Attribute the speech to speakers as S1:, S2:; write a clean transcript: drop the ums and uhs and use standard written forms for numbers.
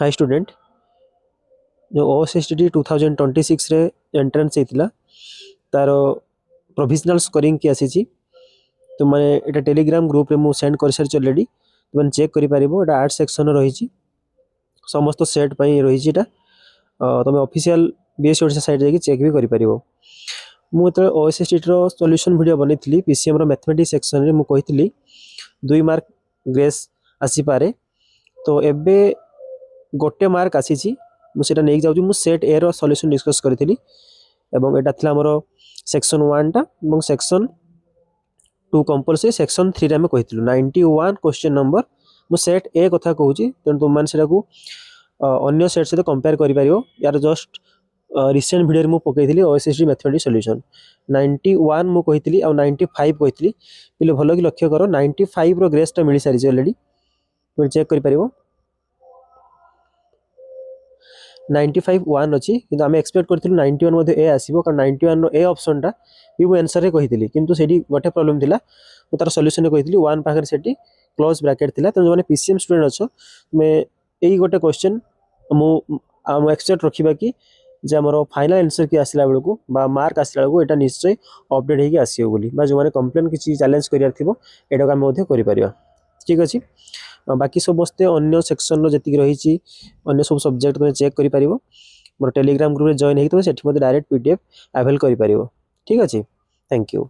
S1: High student जो OSSTT 2026 रे entrance होता तार प्रोविजनल स्कोरिंग की आसी तो मैंने एटा टेलीग्राम ग्रुप रे मु सेंड कर सारी ऑलरेडी तुम चेक करि पारिबो एटा आर्ट सेक्शन रही समस्त सेट पई रही एटा तुम ऑफिशियल बीएससी ओडिशा साइट जाकि चेक भी करि पारिबो मु तो OSSTT रो सॉल्यूशन वीडियो बनेइथिली पीसीएम रो मैथमेटिक्स सेक्शन रे मु कहिथिली 2 मार्क ग्रेस आसी पारे तो एबे गोटे मार्क आसी मुझे नहीं जाऊँ मु सेट ए रो सॉल्यूशन डिस्कस करी एवं एटा थिला हमरो सेक्शन 1 टा एवं सेक्शन 2 कंपलसरी सेक्शन 3 रे हम कहिथिलु 91 क्वेश्चन नंबर मु सेट ए कथा कहूची तेन तुम मान सेटा को अन्य सेट से कंपेयर करि पारियो यार जस्ट रिसेंट वीडियो मु पकेइथिली OSSTT मैथमेटिक्स सॉल्यूशन 91 मु कहिथिली और 95 कहिथिली पिले भलो कि लक्ष्य करो 95 रो ग्रेस टा मिली सारी ऑलरेडी तुम चेक करि पारिबो 95 1 अच्छी किंतु आम एक्सपेक्ट करथिलु 91 मध्ये ए आसीबो कारण 91 रो ए ऑप्शन टा भी मु आंसर रे कहिथिली किंतु सेडी गोटे प्रॉब्लम थिला मु तार सॉल्यूशन रे कहिथिली 1 पाखर सेटी क्लोज ब्रैकेट थिला त माने पीसीएम स्टूडेंट अछो मैं एई गोटे क्वेश्चन मु आम एक्सपेक्ट रखिबा कि जे हमरो फाइनल आंसर की आसिला बेलू को बा मार्क आसिला बेलू एटा निश्चय अपडेट हेकी आसीयो बोली बा जो माने कंप्लेन किछि चैलेंज करियार थिबो एटा का हम मध्ये करि परिबा ठीक अछि बाकी समस्ते अन्य सेक्शन जी रही अन्य सब सब्जेक्ट में चेक कर मोर टेलीग्राम ग्रुप में जॉइन होती डायरेक्ट पीडीएफ अवेल कर ठीक अच्छे थैंक यू।